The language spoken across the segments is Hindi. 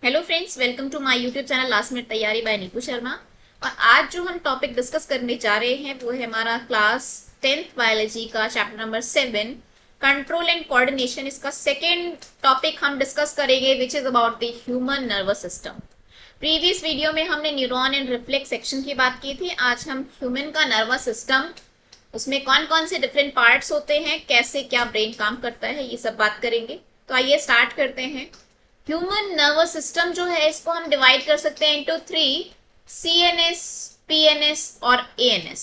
Hello friends, welcome to my YouTube channel last minute तैयारी बाय नीतू शर्मा। और आज जो हम टॉपिक डिस्कस करने जा रहे हैं वो है हमारा क्लास 10th बायोलॉजी का chapter number 7 control and coordination. इसका सेकेंड टॉपिक हम डिस्कस करेंगे which is about the human nervous system. Previous video में हमने न्यूरॉन एंड रिफ्लेक्स सेक्शन की बात की थी। आज हम ह्यूमन का नर्वस सिस्टम, उसमें कौन कौन से डिफरेंट पार्ट्स होते हैं, कैसे क्या ब्रेन काम करता है, ये सब बात करेंगे। तो आइए स्टार्ट करते हैं। ह्यूमन नर्वस सिस्टम जो है इसको हम डिवाइड कर सकते हैं इनटू 3, CNS, PNS और ANS।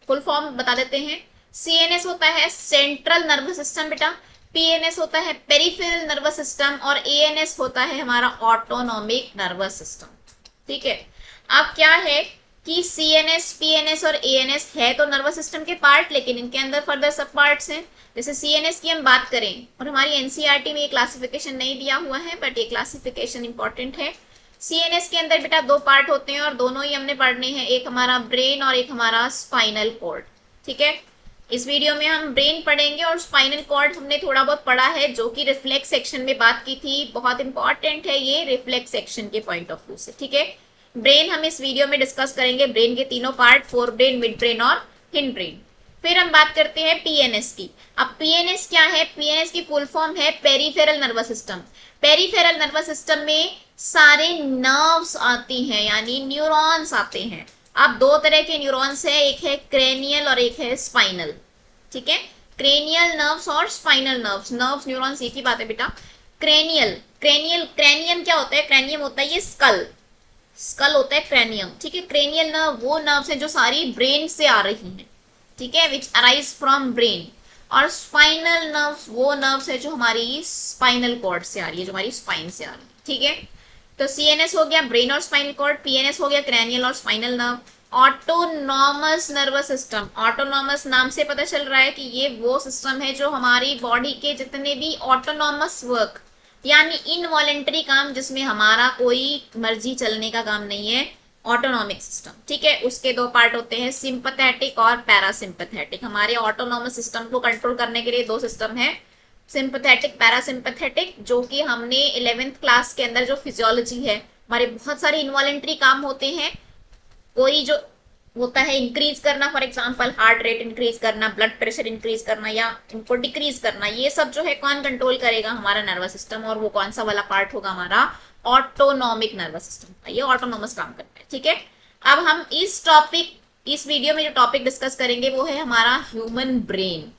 फुल फॉर्म बता देते हैं। CNS होता है सेंट्रल नर्वस सिस्टम बेटा, PNS होता है पेरिफेरल नर्वस सिस्टम और ANS होता है हमारा ऑटोनॉमिक नर्वस सिस्टम। ठीक है। अब क्या है कि CNS, PNS और ANS है तो नर्वस सिस्टम के पार्ट, लेकिन इनके अंदर फर्दर सब पार्ट्स हैं। जैसे CNS की हम बात करें, और हमारी NCERT में ये क्लासिफिकेशन नहीं दिया हुआ है बट ये क्लासिफिकेशन इंपॉर्टेंट है। CNS के अंदर बेटा 2 पार्ट होते हैं और दोनों ही हमने पढ़ने हैं, एक हमारा ब्रेन और एक हमारा स्पाइनल कॉर्ड। ठीक है। इस वीडियो में हम ब्रेन पढ़ेंगे और स्पाइनल कॉर्ड हमने थोड़ा बहुत पढ़ा है, जो कि रिफ्लेक्स सेक्शन में बात की थी। बहुत इंपॉर्टेंट है ये रिफ्लेक्स सेक्शन के पॉइंट ऑफ व्यू से। ठीक है। ब्रेन हम इस वीडियो में डिस्कस करेंगे, ब्रेन के तीनों part, fore brain, mid brain और हिंड ब्रेन। फिर हम बात करते हैं PNS की। अब PNS क्या है? PNS की फुल फॉर्म है peripheral nervous system. Peripheral nervous system में सारे नर्व्स आती हैं, यानी न्यूरॉन्स आते हैं। अब 2 तरह के न्यूरॉन्स है, एक है क्रेनियल और एक है स्पाइनल। ठीक है। क्रेनियल नर्व्स और स्पाइनल नर्व्स, नर्व्स न्यूरॉन्स एक ही बात है बेटा। क्रेनियम क्या होता है? क्रेनियम होता है ये स्कल होता है क्रेनियम। ठीक है। क्रेनियल नर्व वो नर्व्स हैं जो सारी ब्रेन से आ रही हैं। ठीक है, विच अराइज फ्रॉम ब्रेन। और स्पाइनल नर्व्स वो नर्व्स है जो हमारी स्पाइनल कॉर्ड से आ रही है, जो हमारी स्पाइन से आ रही है। ठीक है। तो CNS हो गया ब्रेन और स्पाइनल कॉर्ड, PNS हो गया क्रेनियल और spinal nerve. Autonomous nervous system, autonomous नाम से पता चल रहा है कि ये वो सिस्टम है जो हमारी बॉडी के जितने भी ऑटोनॉमस वर्क, यानी इनवॉलेंटरी काम, जिसमें हमारा कोई मर्जी चलने का काम नहीं है, ऑटोनॉमिक सिस्टम। ठीक है। उसके 2 पार्ट होते हैं, सिंपैथेटिक और पैरासिम्पैथेटिक। हमारे ऑटोनॉमस सिस्टम को कंट्रोल करने के लिए 2 सिस्टम है, सिंपैथेटिक, पैरासिम्पैथेटिक, जो कि हमने 11th क्लास के अंदर जो फिजियोलॉजी है, हमारे बहुत सारे इनवॉलेंटरी काम होते हैं। कोई जो होता है इंक्रीज करना, for example heart rate increase करना, ब्लड प्रेशर इंक्रीज करना या इनको डिक्रीज करना, ये सब जो है कौन कंट्रोल करेगा? हमारा नर्वस सिस्टम। और वो कौन सा वाला पार्ट होगा? हमारा ऑटोनॉमिक नर्वस सिस्टम। ये ऑटोनॉमस काम करता है। ठीक है। अब हम इस वीडियो में जो टॉपिक डिस्कस करेंगे वो है हमारा human brain.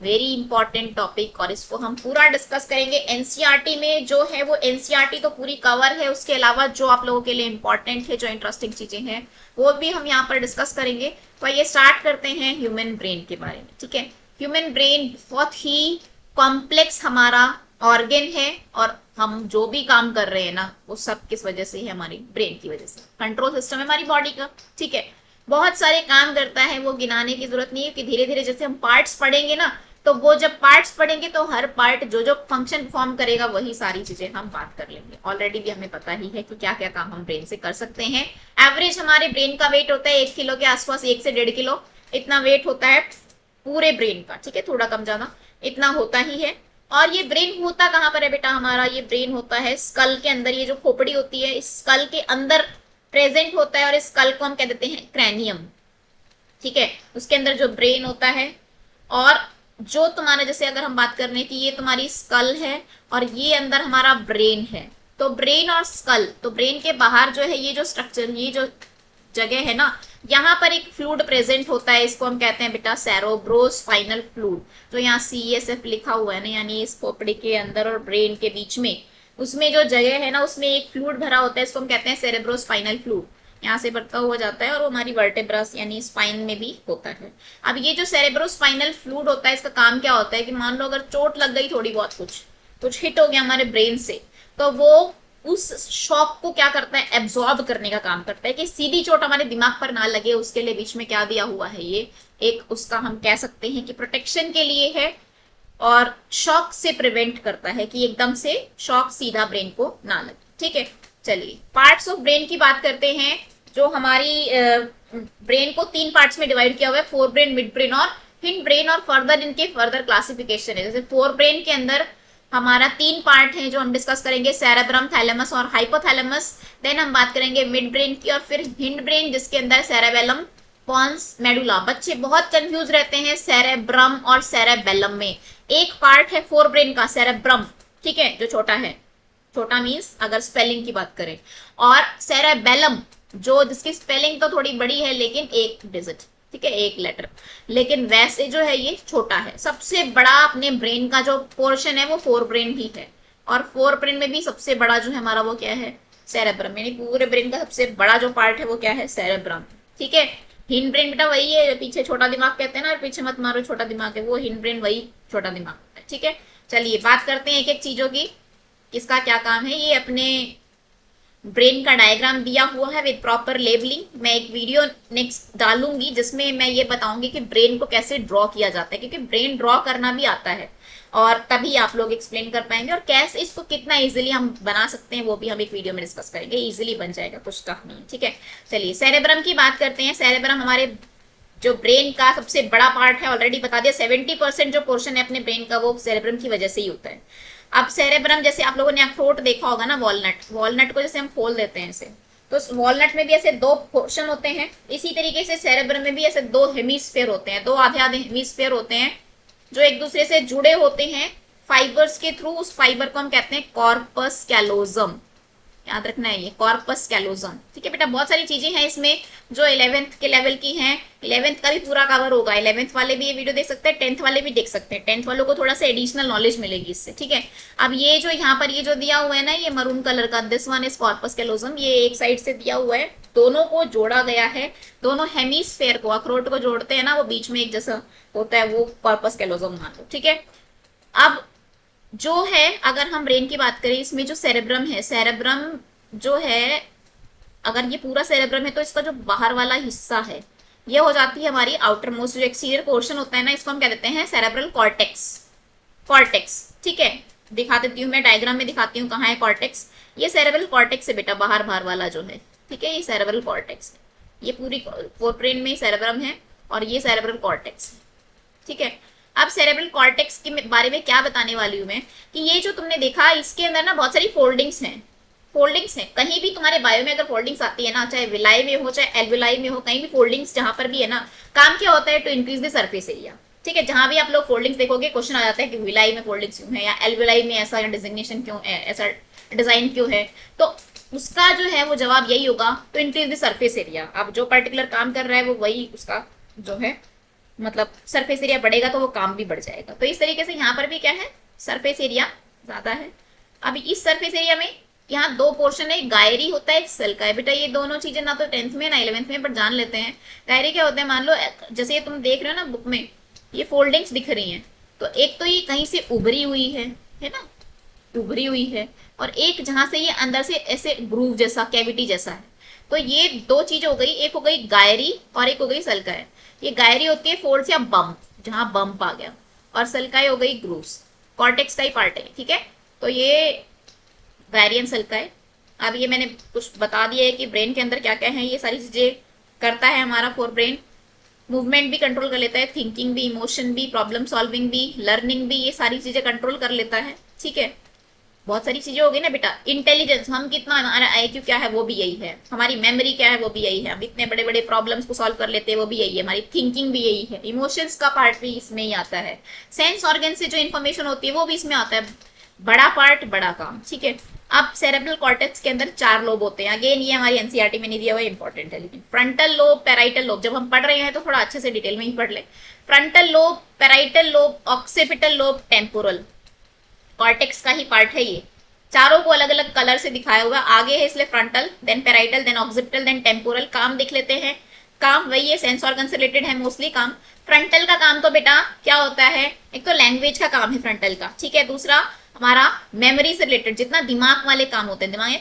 Very important topic, और इसको हम पूरा डिस्कस करेंगे। NCERT में जो है वो NCERT तो पूरी कवर है, उसके अलावा जो आप लोगों के लिए इंपॉर्टेंट है, जो इंटरेस्टिंग चीजें हैं, वो भी हम यहाँ पर डिस्कस करेंगे। तो ये स्टार्ट करते हैं ह्यूमन ब्रेन के बारे में। ठीक है। ह्यूमन ब्रेन बहुत ही कॉम्प्लेक्स हमारा ऑर्गन है, और हम जो भी काम कर रहे हैं ना, वो सब किस वजह से है? हमारी ब्रेन की वजह से। कंट्रोल सिस्टम है हमारी बॉडी का। ठीक है। बहुत सारे काम करता है, वो गिनाने की जरूरत नहीं है कि धीरे धीरे जैसे हम पार्ट्स पढ़ेंगे ना, तो वो जब पार्ट्स पढ़ेंगे तो हर पार्ट जो जो फंक्शन परफॉर्म करेगा वही सारी चीजें हम बात कर लेंगे। ऑलरेडी भी हमें पता ही है कि क्या क्या काम हम ब्रेन से कर सकते हैं। एवरेज हमारे ब्रेन का वेट होता है 1 किलो के आसपास, 1 से 1.5 किलो इतना वेट होता है पूरे ब्रेन का। ठीक है। थोड़ा कम ज्यादा इतना होता ही है। और ये ब्रेन होता कहाँ पर है बेटा? हमारा ये ब्रेन होता है स्कल के अंदर। ये जो खोपड़ी होती है इस स्कल के अंदर प्रेजेंट होता है, और इस स्कल को हम कह देते हैं क्रेनियम। ठीक है। उसके अंदर जो ब्रेन होता है, और जो तुम्हारा, जैसे अगर हम बात करने की, ये तुम्हारी स्कल है और ये अंदर हमारा ब्रेन है। तो ब्रेन और स्कल, तो ब्रेन के बाहर जो है ये जो स्ट्रक्चर, ये जो जगह है ना, यहाँ पर एक फ्लूइड प्रेजेंट होता है, इसको हम कहते हैं बेटा सेरेब्रोस्पाइनल फ्लूइड। जो यहाँ CSF लिखा हुआ है ना, यानी इस खोपड़ी के अंदर और ब्रेन के बीच में, उसमें जो जगह है ना, उसमें एक फ्लूइड भरा होता है, इसको हम कहते हैं सेरेब्रोस्पाइनल फ्लूइड। यहाँ से बढ़ता हुआ जाता है और वो हमारी वर्टेब्रास यानी स्पाइन में भी होता है। अब ये जो सेरेब्रोस्पाइनल फ्लूइड होता है, इसका काम क्या होता है कि मान लो अगर चोट लग गई, थोड़ी बहुत कुछ हिट हो गया हमारे ब्रेन से, तो वो उस शॉक को क्या करता है? एब्जॉर्ब करने का काम करता है, कि सीधी चोट हमारे दिमाग पर ना लगे, उसके लिए बीच में क्या दिया हुआ है? ये एक उसका हम कह सकते हैं कि प्रोटेक्शन के लिए है, और शॉक से प्रिवेंट करता है कि एकदम से शॉक सीधा ब्रेन को ना लगे। ठीक है। चलिए पार्ट्स ऑफ ब्रेन की बात करते हैं। जो हमारी ब्रेन को 3 पार्ट्स में डिवाइड किया हुआ है, फोर ब्रेन, मिड ब्रेन और हिंड ब्रेन, और फर्दर इनके फर्दर क्लासिफिकेशन है। जैसे फोर ब्रेन के अंदर हमारा 3 पार्ट है जो हम डिस्कस करेंगे, सेरेब्रम, थैलेमस और हाइपोथैलेमस। देन हम बात करेंगे मिड ब्रेन की और फिर हिंड ब्रेन जिसके अंदर सेरेबेलम, पॉन्स, मेडुला। बच्चे बहुत कंफ्यूज रहते हैं सेरेब्रम और सेरेबेलम में। एक पार्ट है फोर ब्रेन का, सेरेब्रम, ठीक है, जो छोटा है, छोटा मीन्स अगर स्पेलिंग की बात करें, और सेरेबेलम जो जिसकी स्पेलिंग तो थोड़ी बड़ी है लेकिन एक डिजिट, ठीक है, एक लेटर, लेकिन वैसे जो है ये छोटा है। सबसे बड़ा अपने ब्रेन का जो पोर्शन है वो फोर ब्रेन ही है, और फोर ब्रेन में भी सबसे बड़ा जो है हमारा वो क्या है, सेरेब्रम, यानी पूरे ब्रेन का सबसे बड़ा जो पार्ट है वो क्या है, सेरेब्रम, ठीक है। हिंड ब्रेन बेटा वही है, पीछे छोटा दिमाग कहते हैं ना, और पीछे मत मारो छोटा दिमाग है, वो हिंड ब्रेन वही छोटा दिमाग है, ठीक है। चलिए बात करते हैं एक एक चीजों की, किसका क्या काम है। ये अपने ब्रेन का डायग्राम दिया हुआ है विद प्रॉपर लेबलिंग। मैं एक वीडियो नेक्स्ट डालूंगी जिसमें मैं ये बताऊंगी कि ब्रेन को कैसे ड्रॉ किया जाता है, क्योंकि ब्रेन ड्रॉ करना भी आता है और तभी आप लोग एक्सप्लेन कर पाएंगे, और कैसे इसको कितना इजीली हम बना सकते हैं वो भी हम एक वीडियो में डिस्कस करेंगे। इजीली बन जाएगा, कुछ टफ नहीं, ठीक है। चलिए सेरेब्रम की बात करते हैं। सेरेब्रम हमारे जो ब्रेन का सबसे बड़ा पार्ट है, ऑलरेडी बता दिया, 70% जो पोर्शन है अपने ब्रेन का वो सेरेब्रम की वजह से ही होता है। अब सेरेब्रम, जैसे आप लोगों ने अखरोट देखा होगा ना, वॉलनट, वॉलनट को जैसे हम खोल देते हैं ऐसे, तो वॉलनट में भी ऐसे दो पोर्शन होते हैं, इसी तरीके से सेरेब्रम में भी ऐसे दो हेमिस्फेयर होते हैं, दो आधे आधे हेमिस्फेयर होते हैं जो एक दूसरे से जुड़े होते हैं फाइबर्स के थ्रू। उस फाइबर को हम कहते हैं कॉर्पस कैलोजम, याद रखना है ये कॉर्पस कैलोजम, ठीक है बेटा। बहुत सारी चीजें हैं इसमें जो 11th के लेवल की हैं, 11th का भी पूरा कवर होगा, 11th वाले भी ये वीडियो देख सकते हैं, 10th वाले भी देख सकते हैं, 10th वालों को थोड़ा सा एडिशनल नॉलेज मिलेगी इससे, ठीक है। अब ये जो यहाँ पर ये जो दिया हुआ है ना, ये मरून कलर का, this one is corpus callosum, ये एक साइड से दिया हुआ है, दोनों को जोड़ा गया है, दोनों हेमिस्फेयर को, अखरोट को जोड़ते हैं ना, वो बीच में एक जैसा होता है, वो कॉर्पस कैलोजम मान लो, ठीक है। अब जो है अगर हम ब्रेन की बात करें, इसमें जो सेरेब्रम है, सेरेब्रम जो है, अगर ये पूरा सेरेब्रम है तो इसका जो बाहर वाला हिस्सा है ये हो जाती है हमारी आउटर मोस्ट, जो एक्सटीरियर पोर्शन होता है ना, इसको हम कह देते हैं सेरेब्रल कॉर्टेक्स, कॉर्टेक्स, ठीक है। दिखा देती हूँ मैं, डायग्राम में दिखाती हूँ कहाँ है कॉर्टेक्स। ये सेरेब्रल कॉर्टेक्स है बेटा, बाहर बाहर वाला जो है, ठीक है, ये सेरेब्रल कॉर्टेक्स है, ये पूरी फोर ब्रेन में सेरेब्रम है और ये सेरेब्रल कॉर्टेक्स है, ठीक है। अब सेरेब्रल कॉर्टेक्स के बारे में क्या बताने वाली हूँ मैं, कि ये जो तुमने देखा इसके अंदर ना बहुत सारी फोल्डिंग्स हैं, फोल्डिंग्स है, कहीं भी तुम्हारे बायो में अगर फोल्डिंग्स आती है ना, चाहे विलाई में हो चाहे एल्विलाई में हो, कहीं भी फोल्डिंग्स जहां पर भी है ना, काम क्या होता है, to increase the surface area, ठीक है। जहां भी आप लोग फोल्डिंग्स देखोगे क्वेश्चन आ जाता है कि विलाई में फोल्डिंग्स क्यों है, या एल्विलाई में ऐसा डिजिग्नेशन क्यों है, ऐसा डिजाइन क्यों है, तो उसका जो है वो जवाब यही होगा, to increase the surface area. अब जो पर्टिकुलर काम कर रहा है वो वही उसका जो है, मतलब सरफेस एरिया बढ़ेगा तो वो काम भी बढ़ जाएगा। तो इस तरीके से यहाँ पर भी क्या है, सरफेस एरिया ज्यादा है। अभी इस सरफेस एरिया में यहाँ दो पोर्शन है, गायरी होता है, एक सेल का है बेटा। ये दोनों चीजें ना तो 10th में ना 11th में, बट जान लेते हैं। गायरी क्या होता है, मान लो जैसे ये तुम देख रहे हो ना बुक में, ये फोल्डिंग्स दिख रही हैं, तो एक तो ये कहीं से उभरी हुई है ना, उभरी हुई है, और एक जहां से ये अंदर से ऐसे ग्रूव जैसा, कैविटी जैसा है। तो ये दो चीज हो गई, एक हो गई गायरी और एक हो गई सल्काई। ये गायरी होती है फोल्ड्स या बम्प, जहां बम्प आ गया, और सल्काई हो गई ग्रूव्स, कॉर्टेक्स का ही पार्ट है, ठीक है। तो ये वेरियन सल्काई। अब ये मैंने कुछ बता दिया है कि ब्रेन के अंदर क्या क्या है, ये सारी चीजें करता है हमारा फोर ब्रेन। मूवमेंट भी कंट्रोल कर लेता है, थिंकिंग भी, इमोशन भी, प्रॉब्लम सॉल्विंग भी, लर्निंग भी, ये सारी चीजें कंट्रोल कर लेता है, ठीक है। बहुत सारी चीजें हो गई ना बेटा। इंटेलिजेंस, हम कितना, हमारा आईक्यू क्या है वो भी यही है, हमारी मेमोरी क्या है वो भी यही है, हम इतने बड़े बड़े प्रॉब्लम्स को सॉल्व कर लेते हैं वो भी यही है, हमारी थिंकिंग भी यही है, इमोशंस का पार्ट भी इसमें ही आता है, सेंस ऑर्गन से जो इन्फॉर्मेशन होती है वो भी इसमें आता है, बड़ा पार्ट बड़ा काम, ठीक है। अब सेरेब्रल कॉर्टेक्स के अंदर 4 लोब होते हैं। अगेन ये हमारी एनसीईआरटी में नहीं दिया हुआ, इंपॉर्टेंट है, लेकिन फ्रंटल लोब, पैराइटल लोब, जब हम पढ़ रहे हैं तो थोड़ा अच्छे से डिटेल में ही पढ़ ले। Frontal lobe, parietal lobe, occipital lobe, temporal, cortex का ही पार्ट है ये। चारों को अलग अलग कलर से दिखाया हुआ, आगे है इसलिए frontal, then parietal, then occipital, then temporal. काम देख लेते हैं, काम वही है, सेंस ऑर्गन से रिलेटेड है मोस्टली काम। फ्रंटल का काम तो बेटा क्या होता है, एक तो लैंग्वेज का काम है फ्रंटल का, ठीक है। दूसरा हमारा मेमोरी से रिलेटेड जितना दिमाग वाले काम होते हैं, दिमाग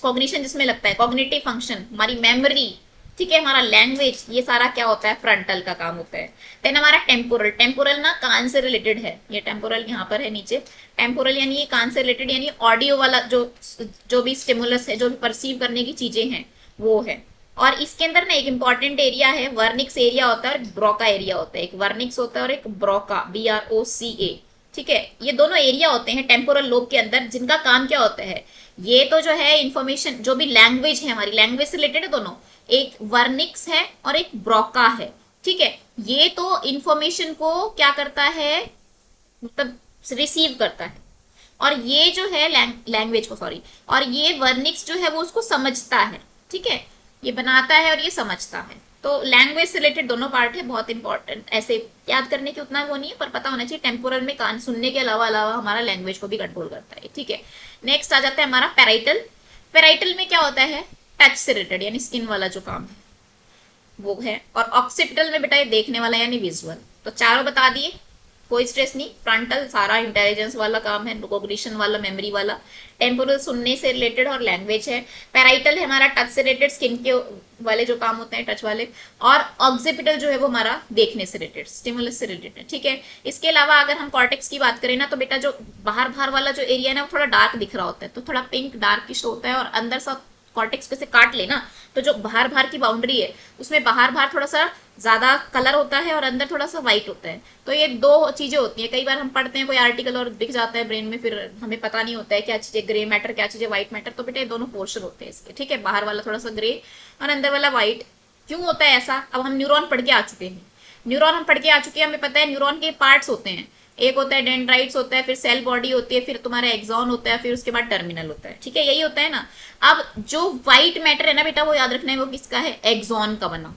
कॉग्निशन जिसमें लगता है, कॉग्निटिव फंक्शन, हमारी मेमोरी, ठीक है, हमारा लैंग्वेज, ये सारा क्या होता है, फ्रंटल का काम होता है। देन हमारा टेम्पोरल, टेम्पोरल ना कान से रिलेटेड है, ये टेम्पोरल यहाँ पर है नीचे। टेम्पोरल यानी ये कान से रिलेटेड, यानी ऑडियो वाला जो भी स्टिमुलस है, जो भी परसीव करने की चीजें हैं वो है। और इसके अंदर ना एक इंपॉर्टेंट एरिया है, वर्निक्स एरिया होता है और ब्रोका एरिया होता है। एक वर्निक्स होता है और एक ब्रोका, BROCA, ठीक है, ये दोनों एरिया होते हैं टेम्पोरल लोब के अंदर, जिनका काम क्या होता है, ये तो जो है इंफॉर्मेशन, जो भी लैंग्वेज है हमारी, लैंग्वेज से रिलेटेड है दोनों, एक वर्निक्स है और एक ब्रोका है। ठीक है, ये तो इंफॉर्मेशन को क्या करता है, मतलब रिसीव करता है, और ये जो है लैंग्वेज को, सॉरी, और ये वर्निक्स जो है वो उसको समझता है। ठीक है, ये बनाता है और ये समझता है। तो लैंग्वेज से रिलेटेड दोनों पार्ट है, बहुत इंपॉर्टेंट, ऐसे याद करने की उतना वो नहीं है, पर पता होना चाहिए टेम्पोरल में कान सुनने के अलावा अलावा हमारा लैंग्वेज को भी कंट्रोल करता है। ठीक है, नेक्स्ट आ जाता है हमारा पैराइटल। पैराइटल में क्या होता है, टच से रिलेटेड यानी स्किन वाला जो काम है वो है, और ऑक्सीपिटल में बेटा ये देखने वाला यानी विजुअल। तो चारों बता दिए, कोई स्ट्रेस नहीं। फ्रंटल सारा इंटेलिजेंस वाला काम है, रिकॉग्निशन वाला, मेमोरी वाला। टेम्पोरल सुनने से रिलेटेड और लैंग्वेज है। पैराइटल है हमारा टच से रिलेटेड, स्किन के वाले जो काम होते हैं टच वाले। और ऑक्सीपिटल जो है वो हमारा देखने से रिलेटेड, स्टिमुलस से रिलेटेड है। ठीक है, इसके अलावा अगर हम कॉर्टेक्स की बात करें ना, तो बेटा जो बाहर बाहर वाला जो एरिया है ना वो थोड़ा डार्क दिख रहा होता है, तो थोड़ा पिंक डार्किश होता है, और अंदर सा कॉर्टेक्स कैसे काट लेना, तो जो बाहर बाहर की बाउंड्री है उसमें बाहर बाहर थोड़ा सा ज्यादा कलर होता है और अंदर थोड़ा सा व्हाइट होता है। तो ये दो चीजें होती हैं। कई बार हम पढ़ते हैं कोई आर्टिकल और दिख जाता है ब्रेन में, फिर हमें पता नहीं होता है क्या चीजें ग्रे मैटर, क्या चीजें व्हाइट मैटर। तो बेटा ये दोनों पोर्शन होते हैं इसके। ठीक है, बाहर वाला थोड़ा सा ग्रे और अंदर वाला व्हाइट। क्यों होता है ऐसा, अब हम न्यूरॉन पढ़ के आ चुके हैं। न्यूरॉन हम पढ़ के आ चुके हैं, हमें पता है न्यूरॉन के पार्ट्स होते हैं। एक होता है डेंड्राइट्स होता है, फिर सेल बॉडी होती है, फिर तुम्हारा एक्सॉन होता है, फिर उसके बाद टर्मिनल होता है। ठीक है, यही होता है ना। अब जो व्हाइट मैटर है ना बेटा, वो याद रखना है वो किसका है, एक्सॉन का बना।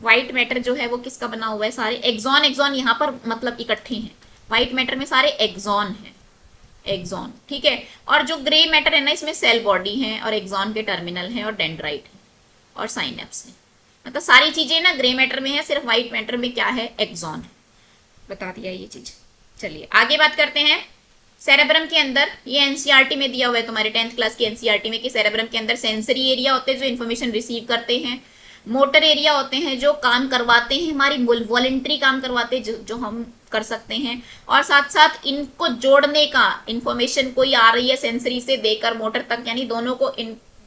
व्हाइट मैटर जो है वो किसका बना हुआ है, सारे एक्सॉन। एक्सॉन यहाँ पर मतलब इकट्ठे हैं, व्हाइट मैटर में सारे एक्सॉन है, एक्सॉन। ठीक है, और जो ग्रे मैटर है ना, इसमें सेल बॉडी है और एक्सॉन के टर्मिनल है और डेंड्राइट है और साइनेप्स है। मतलब सारी चीजें ना ग्रे मैटर में है, सिर्फ व्हाइट मैटर में क्या है, एक्सॉन है। बता दिया ये चीज। चलिए आगे बात करते हैं सेरेब्रम के अंदर। ये एनसीईआरटी में दिया हुआ है तुम्हारे 10th क्लास की एनसीईआरटी में, कि सेरेब्रम के अंदर सेंसरी एरिया होते हैं जो इन्फॉर्मेशन रिसीव करते हैं, मोटर एरिया होते हैं जो काम करवाते हैं, हमारी वॉलेंट्री काम करवाते हैं जो हम कर सकते हैं, और साथ साथ इनको जोड़ने का, इंफॉर्मेशन कोई आ रही है सेंसरी से देकर मोटर तक, यानी दोनों को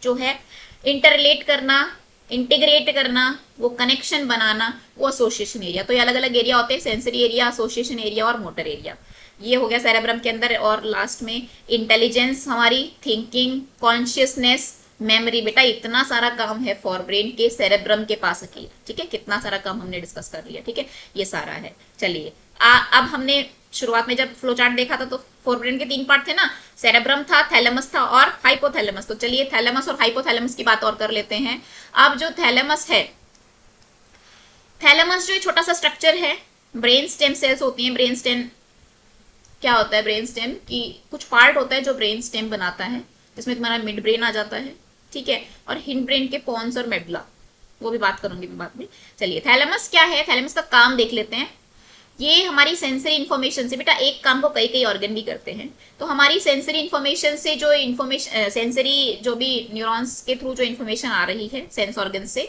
जो है इंटरलेट करना, इंटीग्रेट करना, वो कनेक्शन बनाना, वो एसोसिएशन एरिया। तो ये अलग अलग एरिया होते हैं, सेंसरी एरिया, एसोसिएशन एरिया और मोटर एरिया। ये हो गया सेरेब्रम के अंदर। और लास्ट में इंटेलिजेंस, हमारी थिंकिंग, कॉन्शियसनेस, मेमोरी। बेटा इतना सारा काम है फॉर ब्रेन के सेरेब्रम के पास अकेला। ठीक है, कितना सारा काम हमने डिस्कस कर लिया। ठीक है, ये सारा है। चलिए अब हमने शुरुआत में जब फ्लो चार्ट देखा था तो फोर ब्रेन के 3 पार्ट थे ना, सेरेब्रम था, थैलेमस था और हाइपोथैलेमस। तो चलिए थैलेमस और हाइपोथैलेमस की बात और कर लेते हैं। अब जो थैलेमस है, थैलेमस जो छोटा सा स्ट्रक्चर है, ब्रेन स्टेम सेल्स होती हैं। ब्रेन स्टेम क्या होता है, ब्रेन स्टेम की कुछ पार्ट होता है जो ब्रेन स्टेम बनाता है, जिसमें तुम्हारा मिड ब्रेन आ जाता है। ठीक है, और हिंड ब्रेन के पॉन्स और मेडुला, वो भी बात करूंगी मैं बाद में। चलिए थैलेमस क्या है, थैलेमस का काम देख लेते हैं। ये हमारी सेंसरी इन्फॉर्मेशन से, बेटा एक काम को कई कई ऑर्गन भी करते हैं, तो हमारी सेंसरी इन्फॉर्मेशन से जो इन्फॉर्मेशन, सेंसरी जो भी न्यूरॉन्स के थ्रू जो इन्फॉर्मेशन आ रही है सेंस ऑर्गन से,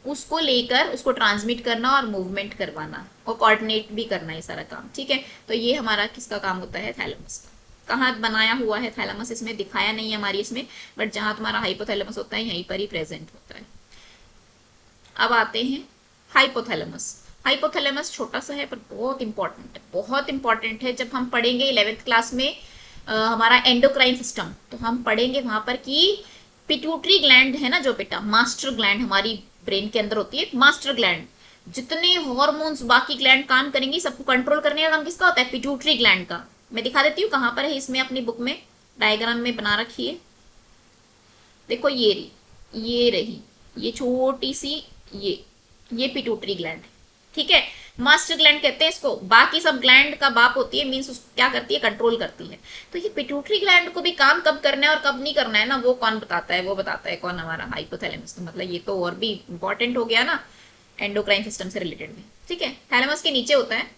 उसको लेकर उसको ट्रांसमिट करना और मूवमेंट करवाना और कोऑर्डिनेट भी करना, ये सारा काम। ठीक है, तो ये हमारा किसका काम होता है, थैलेमस का। कहाँ बनाया हुआ है थैलेमस, इसमें दिखाया नहीं है हमारी इसमें, बट जहां तुम्हारा हाइपोथैलेमस होता है यहीं पर ही प्रेजेंट होता है। अब आते हैं हाइपोथैलेमस। हाइपोथैलेमस छोटा सा है पर बहुत इंपॉर्टेंट है, बहुत इंपॉर्टेंट है। जब हम पढ़ेंगे 11th क्लास में हमारा एंडोक्राइन सिस्टम, तो हम पढ़ेंगे वहां पर कि पिट्यूटरी ग्लैंड है ना जो बेटा, मास्टर ग्लैंड हमारी ब्रेन के अंदर होती है, मास्टर ग्लैंड। जितने हॉर्मोन्स बाकी ग्लैंड काम करेंगी सबको कंट्रोल करने का काम किसका होता है, पिट्यूटरी ग्लैंड का। मैं दिखा देती हूँ कहाँ पर है, इसमें अपनी बुक में डायग्राम में बना रखी है। देखो ये रही ये छोटी सी ये पिट्यूटरी ग्लैंड है। ठीक है, मास्टर ग्लैंड कहते हैं इसको। बाकी सब ग्लैंड का बाप होती है, मीन्स क्या करती है, कंट्रोल करती है। तो ये पिट्यूटरी ग्लैंड को भी काम कब करना है और कब नहीं करना है ना, वो कौन बताता है, वो बताता है कौन, हमारा हाइपोथैलेमस। तो मतलब ये तो और भी इंपॉर्टेंट हो गया ना एंडोक्राइन सिस्टम से रिलेटेड में। ठीक है, थैलेमस के नीचे होता है,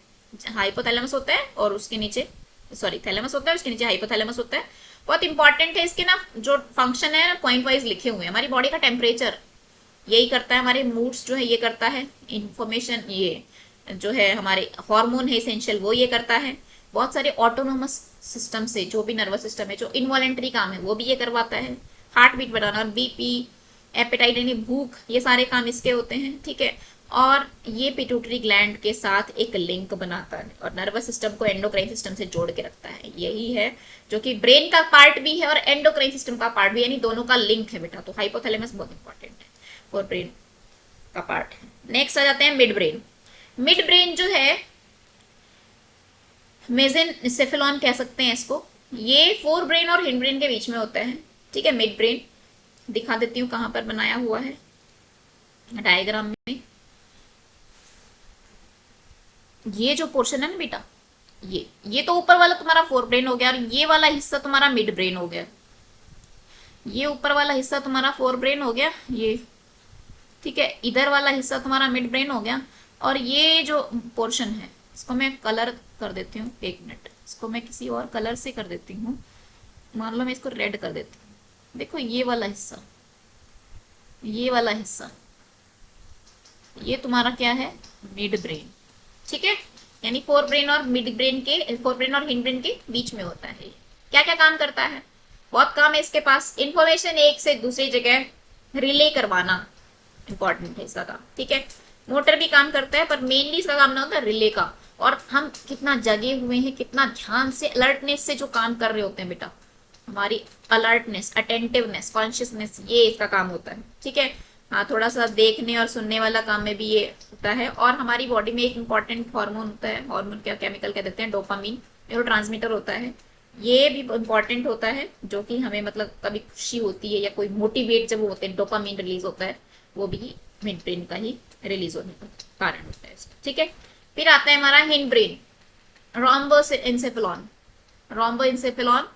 हाइपोथैलेमस होता है, और उसके नीचे सॉरी थैलेमस होता है, उसके नीचे हाइपोथैलेमस होता है। बहुत इंपॉर्टेंट है। इसके ना जो फंक्शन है पॉइंट वाइज लिखे हुए हैं। हमारी बॉडी का टेम्परेचर यही करता है, हमारे मूड्स जो है ये करता है, इंफॉर्मेशन ये जो है हमारे हार्मोन है इसेंशियल वो ये करता है। बहुत सारे ऑटोनोमस सिस्टम से जो भी नर्वस सिस्टम है, जो इनवॉलेंट्री काम है वो भी ये करवाता है। हार्ट बीट बढ़ाना, बीपी, एपेटाइट यानी भूख, ये सारे काम इसके होते हैं। ठीक है, और ये पिट्यूटरी ग्लैंड के साथ एक लिंक बनाता है और नर्वस सिस्टम को एंडोक्राइन सिस्टम से जोड़ के रखता है। यही है जो कि ब्रेन का पार्ट भी है और एंडोक्राइन सिस्टम का पार्ट भी, यानी दोनों का लिंक है बेटा। तो हाइपोथैलेमस बहुत इंपॉर्टेंट है फॉर ब्रेन का पार्ट है। नेक्स्ट आ जाते हैं मिड ब्रेन। मिड ब्रेन जो है मेसेनसेफेलॉन कह सकते हैं इसको। ये फोर ब्रेन और हिंड ब्रेन के बीच में होता है, ठीक है। मिड ब्रेन दिखा देती हूँ कहाँ पर बनाया हुआ है डायग्राम में। ये जो पोर्शन है ना बेटा, ये तो ऊपर वाला तुम्हारा फोर ब्रेन हो गया और ये वाला हिस्सा तुम्हारा मिड ब्रेन हो गया। ये ऊपर वाला हिस्सा तुम्हारा फोर ब्रेन हो गया ये, ठीक है। इधर वाला हिस्सा तुम्हारा मिड ब्रेन हो गया और ये जो पोर्शन है इसको मैं कलर कर देती हूँ। एक मिनट, इसको मैं किसी और कलर से कर देती हूँ। मान लो मैं इसको रेड कर देती हूँ। देखो ये वाला हिस्सा, ये वाला हिस्सा, ये तुम्हारा क्या है, मिड ब्रेन, ठीक है। यानी फोर ब्रेन और मिड ब्रेन के, फोर ब्रेन और हिंड ब्रेन के बीच में होता है। क्या क्या काम करता है, बहुत काम है इसके पास। इंफॉर्मेशन एक से दूसरी जगह रिले करवाना इंपॉर्टेंट है इसका काम, ठीक है। मोटर भी काम करता है पर मेनली इसका काम ना होता है रिले का। और हम कितना जगे हुए हैं, कितना ध्यान से, अलर्टनेस से जो काम कर रहे होते हैं बेटा, हमारी अलर्टनेस, अटेंटिवनेस, कॉन्शियसनेस, ये इसका काम होता है, ठीक है। हाँ, थोड़ा सा देखने और सुनने वाला काम में भी ये होता है। और हमारी बॉडी में एक इंपॉर्टेंट हार्मोन होता है, हार्मोन क्या केमिकल कह देते हैं, डोपामीन, न्यूरोट्रांसमीटर होता है। ये भी इंपॉर्टेंट होता है जो कि हमें मतलब कभी खुशी होती है या कोई मोटिवेट जब होते हैं, डोपामीन रिलीज होता है, वो भी मिड ब्रेन का ही रिलीज होने का कारण होता है, ठीक है। फिर आता है हमारा हिंड ब्रेन, रोम्बोएन्सेफेलॉन। रोम्बोएन्सेफेलॉन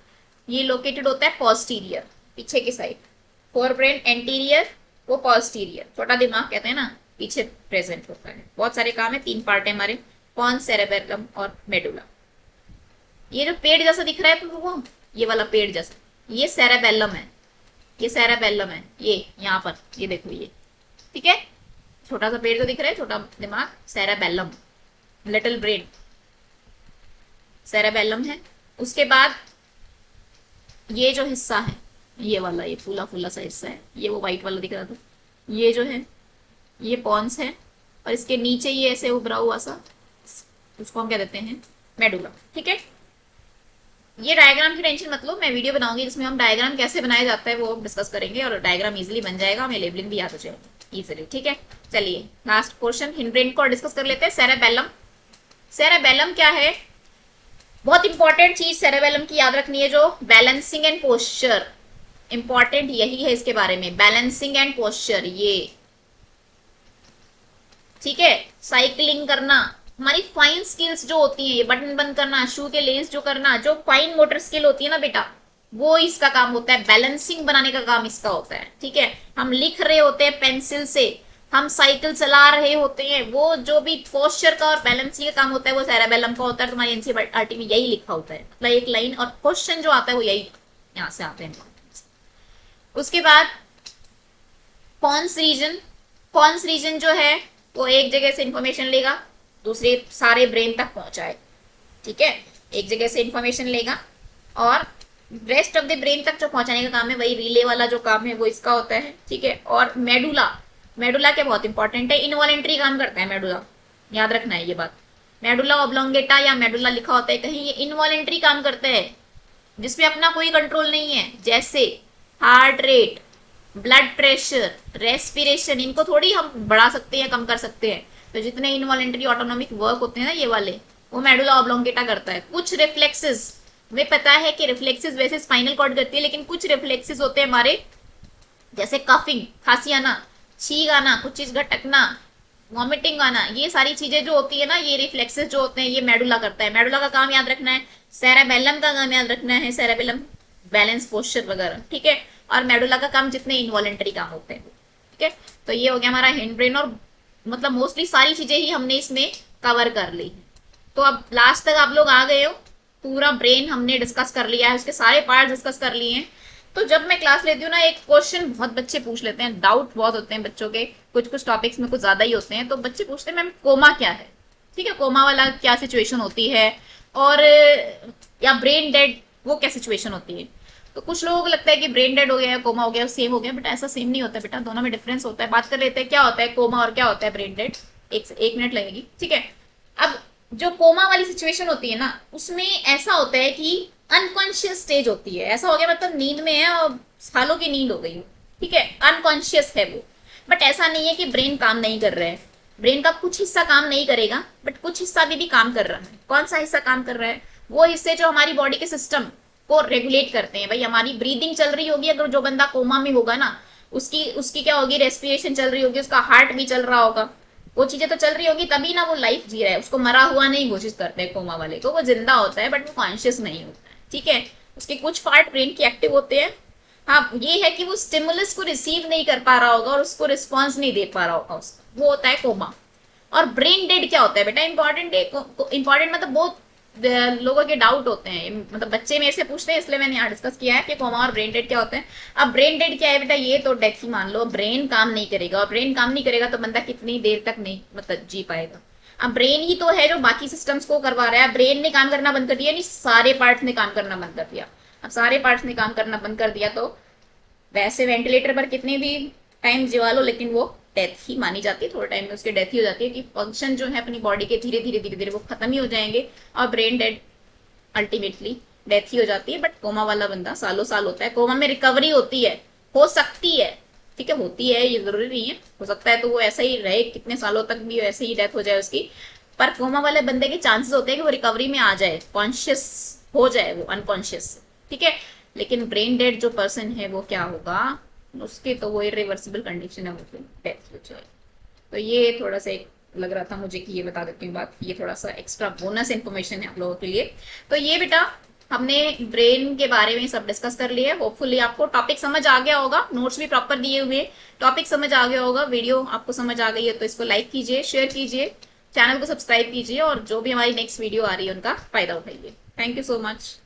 ये लोकेटेड होता है पोस्टीरियर, पीछे की साइड। फोर ब्रेन एंटीरियर, वो पोस्टीरियर, छोटा दिमाग कहते हैं ना, पीछे प्रेजेंट होता है। बहुत सारे काम है, 3 पार्ट है हमारे, पॉन्स, सेरेबेलम और मेडुला। ये जो पेड़ जैसा दिख रहा है तुम लोगों, ये वाला पेड़ जैसा, ये सेरेबेलम है, ये सेरेबेलम है, ये यहाँ पर, ये देखो ये, ठीक है। छोटा सा पेड़ जो दिख रहा है, छोटा दिमाग, सेरेबेलम, लिटिल ब्रेन, सेरेबेलम है। उसके बाद ये जो हिस्सा है, ये वाला, ये फूला फूला सा हिस्सा है, ये वो व्हाइट वाला दिख रहा था, ये जो है ये पॉन्स है। और इसके नीचे ये ऐसे उभरा हुआ सा, उसको हम क्या देते हैं, मेडुला, ठीक है। ये डायग्राम की टेंशन मत लो, मैं वीडियो बनाऊंगी जिसमें हम डायग्राम कैसे बनाया जाता है वो डिस्कस करेंगे और डायग्राम इजीली बन जाएगा, हमें लेबलिंग भी याद हो जाएगी इजीली, ठीक है। चलिए लास्ट पोर्शन हिंड ब्रेन को डिस्कस कर लेते हैं, सेरेबेलम। सेरेबेलम क्या है, बहुत इंपॉर्टेंट चीज सेरेबेलम की याद रखनी है, जो बैलेंसिंग एंड पोस्चर, इंपॉर्टेंट यही है इसके बारे में, बैलेंसिंग एंड पोस्चर, ये ठीक है। साइकिलिंग करना, हमारी फाइन स्किल्स जो होती हैं, ये बटन बंद करना, शू के लेस जो करना, जो फाइन मोटर स्किल होती है ना बेटा, वो इसका काम होता है। बैलेंसिंग बनाने का काम इसका होता है, ठीक है। हम लिख रहे होते हैं पेंसिल से, हम साइकिल चला रहे होते हैं, वो जो भी पोस्चर का और बैलेंसिंग का काम होता है वो सेरेबेलम का होता है। तुम्हारी एनसीईआरटी में यही लिखा होता है, मतलब एक लाइन और क्वेश्चन जो आता है वो यही यहाँ से आते हैं। उसके बाद पॉन्स रीजन, पॉन्स रीजन जो है वो एक जगह से इंफॉर्मेशन लेगा, दूसरे सारे ब्रेन तक पहुंचाए, ठीक है। एक जगह से इंफॉर्मेशन लेगा और रेस्ट ऑफ द ब्रेन तक जो पहुंचाने का काम है, वही रिले वाला जो काम है वो इसका होता है, ठीक है। और मेडुला, मेडुला क्या बहुत इंपॉर्टेंट है, इनवॉलेंट्री काम करता है मेडुला, याद रखना है ये बात। मेडुला ऑब्लोंगेटा या मेडुला लिखा होता है कहीं, ये इनवॉलेंट्री काम करते हैं जिसमें अपना कोई कंट्रोल नहीं है, जैसे heart rate, blood pressure, respiration, इनको थोड़ी हम बढ़ा सकते हैं या कम कर सकते हैं। तो जितने इनवॉलेंट्री ऑटोनॉमिक वर्क होते हैं ना ये वाले, वो मेडुला ऑब्लोंगेटा करता है। कुछ रिफ्लेक्सेस, हमें पता है कि रिफ्लेक्सेस वैसे स्पाइनल कॉर्ड करती है, लेकिन कुछ रिफ्लेक्सेस होते हैं हमारे, जैसे कफिंग, खांसी आना, छींक आना, कुछ चीज घटकना, वॉमिटिंग आना, ये सारी चीजें जो होती है ना, ये रिफ्लेक्सेस जो होते हैं ये मेडुला करता है। मेडुला का काम याद रखना है, सेरेबेलम का काम याद रखना है, सेरेबेलम बैलेंस, पोस्चर वगैरह, ठीक है। और मेडुला का काम जितने इनवॉलेंटरी काम होते हैं, ठीक है। तो ये हो गया हमारा हिंड ब्रेन, और मतलब मोस्टली सारी चीजें ही हमने इसमें कवर कर ली है। तो अब लास्ट तक आप लोग आ गए हो, पूरा ब्रेन हमने डिस्कस कर लिया है, उसके सारे पार्ट डिस्कस कर लिए हैं। तो जब मैं क्लास लेती हूँ ना, एक क्वेश्चन बहुत बच्चे पूछ लेते हैं, डाउट बहुत होते हैं बच्चों के, कुछ कुछ टॉपिक्स में कुछ ज्यादा ही होते हैं। तो बच्चे पूछते हैं मैम कोमा क्या है, ठीक है, कोमा वाला क्या सिचुएशन होती है, और या ब्रेन डेड वो क्या सिचुएशन होती है। तो कुछ लोगों को लगता है कि ब्रेन डेड हो गया, कोमा हो गया, सेम हो गया, बट ऐसा सेम नहीं होता बेटा, दोनों में डिफरेंस होता है। बात कर लेते हैं क्या होता है कोमा और क्या होता है ब्रेन डेड। एक मिनट लगेगी, ठीक है। अब जो कोमा वाली सिचुएशन होती है ना, उसमें ऐसा होता है कि अनकॉन्शियस स्टेज होती है। ऐसा हो गया मतलब नींद में है और सालों की नींद हो गई हो, ठीक है, अनकॉन्शियस है वो। बट ऐसा नहीं है कि ब्रेन काम नहीं कर रहा है, ब्रेन का कुछ हिस्सा काम नहीं करेगा, बट कुछ हिस्सा भी काम कर रहा है। कौन सा हिस्सा काम कर रहा है? वो हिस्से जो हमारी बॉडी के सिस्टम को रेगुलेट करते हैं। भाई हमारी ब्रीदिंग चल रही होगी, अगर जो बंदा कोमा में होगा ना, उसकी उसकी क्या होगी, रेस्पिरेशन चल रही होगी, उसका हार्ट भी चल रहा होगा, वो चीजें तो चल रही होगी, तभी ना वो लाइफ जी रहा है। उसको मरा हुआ नहीं घोषित करते हैं कोमा वाले को, वो जिंदा होता है बट वो कॉन्शियस नहीं होता है, ठीक है। उसके कुछ पार्ट ब्रेन के एक्टिव होते हैं। हाँ, ये है कि वो स्टिमुलस को रिसीव नहीं कर पा रहा होगा और उसको रिस्पॉन्स नहीं दे पा रहा होगा उसका, वो होता है कोमा। और ब्रेन डेड क्या होता है बेटा, इंपॉर्टेंट इंपॉर्टेंट मतलब बहुत लोगों के डाउट होते हैं, मतलब बच्चे में से पूछते हैं, इसलिए मैंने यहाँ डिस्कस किया है कि कोमा और ब्रेन डेड क्या होते हैं। अब ब्रेन डेड क्या है बेटा, ये तो डेथ ही मान लो, ब्रेन काम नहीं करेगा, और ब्रेन काम नहीं करेगा तो बंदा कितनी देर तक नहीं मतलब जी पाएगा। अब ब्रेन ही तो है जो बाकी सिस्टम्स को करवा रहा है, ब्रेन ने काम करना बंद कर दिया, नहीं सारे पार्ट्स ने काम करना बंद कर दिया। अब सारे पार्ट्स ने काम करना बंद कर दिया तो वैसे वेंटिलेटर पर कितने भी टाइम जिवा लो, लेकिन वो डेथ ही मानी जाती है, थोड़े टाइम में उसकी डेथ ही हो जाती है, कि फंक्शन जो है अपनी बॉडी के धीरे धीरे धीरे धीरे वो खत्म ही हो जाएंगे और ब्रेन डेड अल्टीमेटली डेथ ही हो जाती है। बट कोमा वाला बंदा सालों साल होता है, कोमा में रिकवरी होती है, हो सकती है, ठीक है, होती है, ये जरूरी नहीं है, हो सकता है तो वो ऐसा ही रहे कितने सालों तक भी ऐसे ही डेथ हो जाए उसकी। पर कोमा वाले बंदे के चांसेस होते हैं कि वो रिकवरी में आ जाए, कॉन्शियस हो जाए वो अनकॉन्शियस, ठीक है। लेकिन ब्रेन डेड जो पर्सन है वो क्या होगा, उसके तो वो इरिवर्सिबल कंडीशन है, वो डेथ हो जाए। तो ये थोड़ा सा एक लग रहा था मुझे कि ये बता देती हूँ बात, ये थोड़ा सा एक्स्ट्रा बोनस इन्फॉर्मेशन है आप लोगों के लिए। तो ये बेटा हमने ब्रेन के बारे में सब डिस्कस कर लिया है। होपफुली आपको टॉपिक समझ आ गया होगा, नोट्स भी प्रॉपर दिए हुए, टॉपिक समझ आ गया होगा, वीडियो आपको समझ आ गई है तो इसको लाइक कीजिए, शेयर कीजिए, चैनल को सब्सक्राइब कीजिए, और जो भी हमारी नेक्स्ट वीडियो आ रही है उनका फायदा उठाइए। Thank you so much.